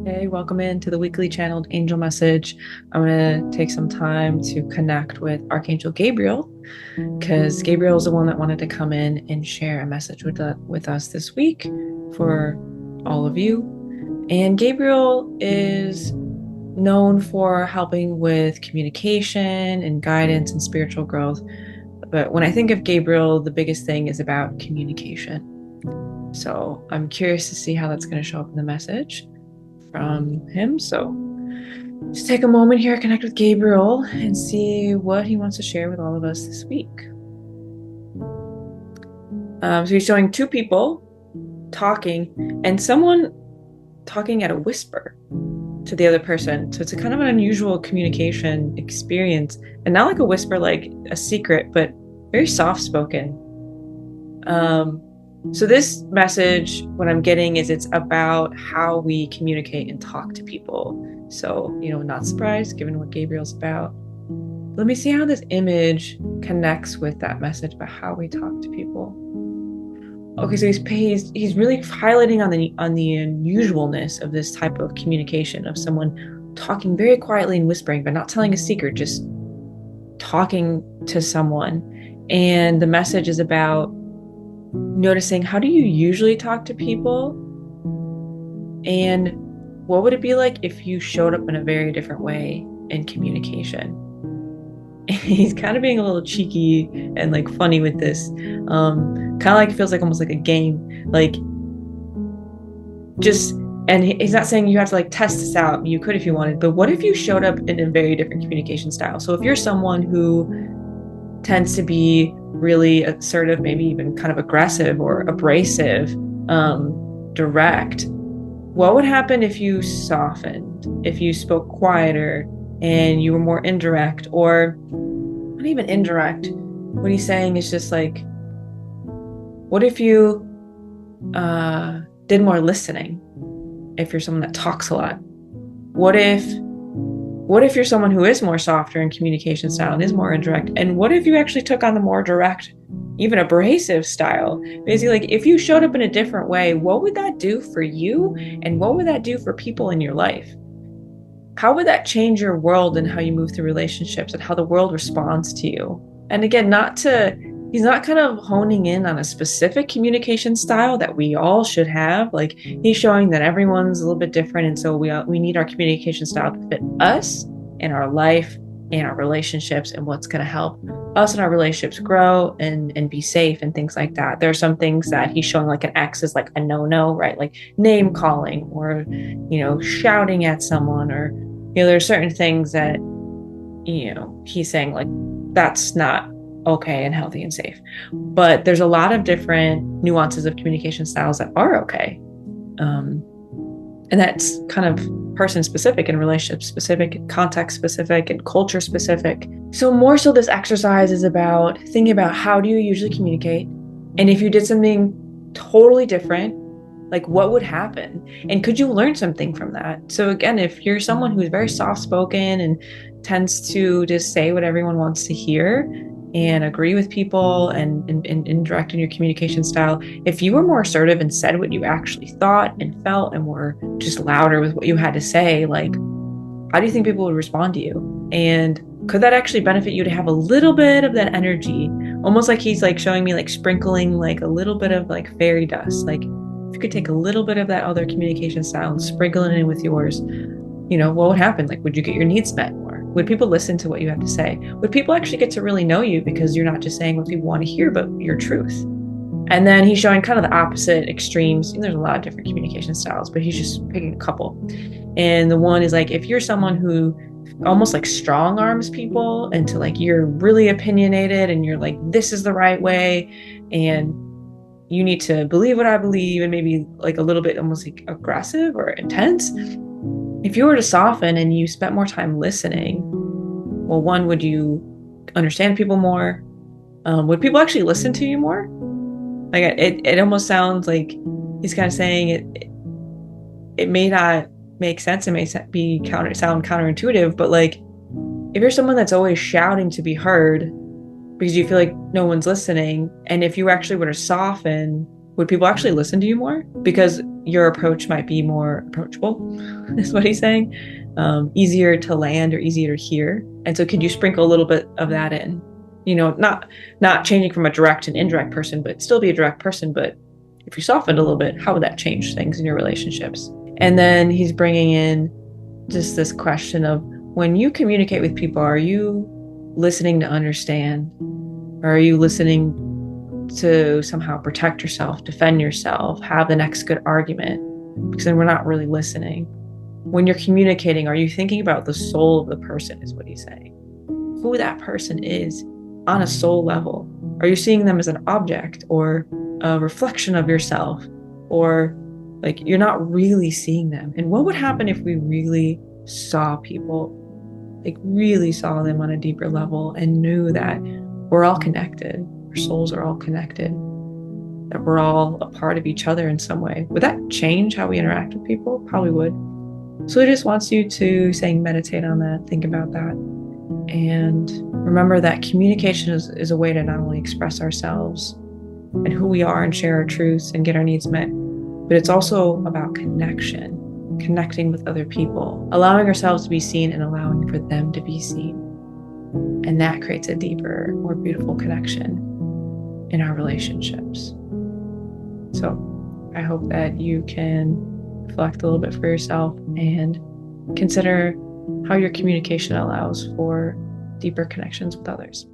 Hey, welcome into the weekly channeled angel message. I'm going to take some time to connect with Archangel Gabriel because Gabriel is the one that wanted to come in and share a message with us this week for all of you. And Gabriel is known for helping with communication and guidance and spiritual growth. But when I think of Gabriel, the biggest thing is about communication. So I'm curious to see how that's going to show up in the message from him. So just take a moment here, connect with Gabriel, and see what he wants to share with all of us this week. So he's showing two people talking and someone talking at a whisper to the other person. So it's a kind of an unusual communication experience, and not like a whisper, like a secret, but very soft spoken. So this message, what I'm getting is it's about how we communicate and talk to people. So, not surprised given what Gabriel's about. Let me see how this image connects with that message about how we talk to people. Okay, so he's really highlighting on the unusualness of this type of communication, of someone talking very quietly and whispering, but not telling a secret, just talking to someone. And the message is about noticing, how do you usually talk to people, and what would it be like if you showed up in a very different way in communication? He's kind of being a little cheeky and like funny with this, kind of like, it feels like almost like a game, like just, and he's not saying you have to like test this out. You could if you wanted, but what if you showed up in a very different communication style? So if you're someone who tends to be really assertive, maybe even kind of aggressive or abrasive, direct, what would happen if you softened, if you spoke quieter and you were more indirect, or not even indirect? What he's saying is just like, what if you did more listening? If you're someone that talks a lot, what if you're someone who is more softer in communication style and is more indirect? And what if you actually took on the more direct, even abrasive style? Basically, like, if you showed up in a different way, what would that do for you? And what would that do for people in your life? How would that change your world and how you move through relationships and how the world responds to you? And again, he's not kind of honing in on a specific communication style that we all should have. Like, he's showing that everyone's a little bit different. And so we need our communication style to fit us and our life and our relationships and what's going to help us and our relationships grow and be safe and things like that. There are some things that he's showing, like an X is like a no, right? Like name calling, or, shouting at someone, or, there's certain things that, he's saying like, that's not okay and healthy and safe. But there's a lot of different nuances of communication styles that are okay. And that's kind of person specific and relationship specific and context specific and culture specific. So more so, this exercise is about thinking about, how do you usually communicate? And if you did something totally different, like, what would happen? And could you learn something from that? So again, if you're someone who's very soft spoken and tends to just say what everyone wants to hear and agree with people and indirect in your communication style, if you were more assertive and said what you actually thought and felt and were just louder with what you had to say, like, how do you think people would respond to you? And could that actually benefit you to have a little bit of that energy? Almost like he's like showing me, like, sprinkling like a little bit of like fairy dust. Like, if you could take a little bit of that other communication style and sprinkle it in with yours, what would happen? Like, would you get your needs met more? Would people listen to what you have to say? Would people actually get to really know you, because you're not just saying what people want to hear, but your truth? And then he's showing kind of the opposite extremes. And there's a lot of different communication styles, but he's just picking a couple. And the one is like, if you're someone who almost like strong arms people into, like, you're really opinionated and you're like, this is the right way, and you need to believe what I believe, and maybe like a little bit almost like aggressive or intense. If you were to soften and you spent more time listening, well, one, would you understand people more? Would people actually listen to you more? Like, it almost sounds like he's kind of saying it may not make sense. It may sound counterintuitive, but like, if you're someone that's always shouting to be heard because you feel like no one's listening, and if you actually were to soften Would people actually listen to you more? Because your approach might be more approachable, is what he's saying. Easier to land or easier to hear. And so could you sprinkle a little bit of that in? Not changing from a direct and indirect person, but still be a direct person. But if you softened a little bit, how would that change things in your relationships? And then he's bringing in just this question of, when you communicate with people, are you listening to understand? Or are you listening to somehow protect yourself, defend yourself, have the next good argument? Because then we're not really listening. When you're communicating, are you thinking about the soul of the person, is what he's saying. Who that person is on a soul level. Are you seeing them as an object or a reflection of yourself? Or like, you're not really seeing them. And what would happen if we really saw people, like really saw them on a deeper level and knew that we're all connected, our souls are all connected, that we're all a part of each other in some way? Would that change how we interact with people? Probably would. So he just wants you to, saying, meditate on that, think about that. And remember that communication is a way to not only express ourselves and who we are and share our truths and get our needs met, but it's also about connection, connecting with other people, allowing ourselves to be seen and allowing for them to be seen. And that creates a deeper, more beautiful connection in our relationships. So I hope that you can reflect a little bit for yourself and consider how your communication allows for deeper connections with others.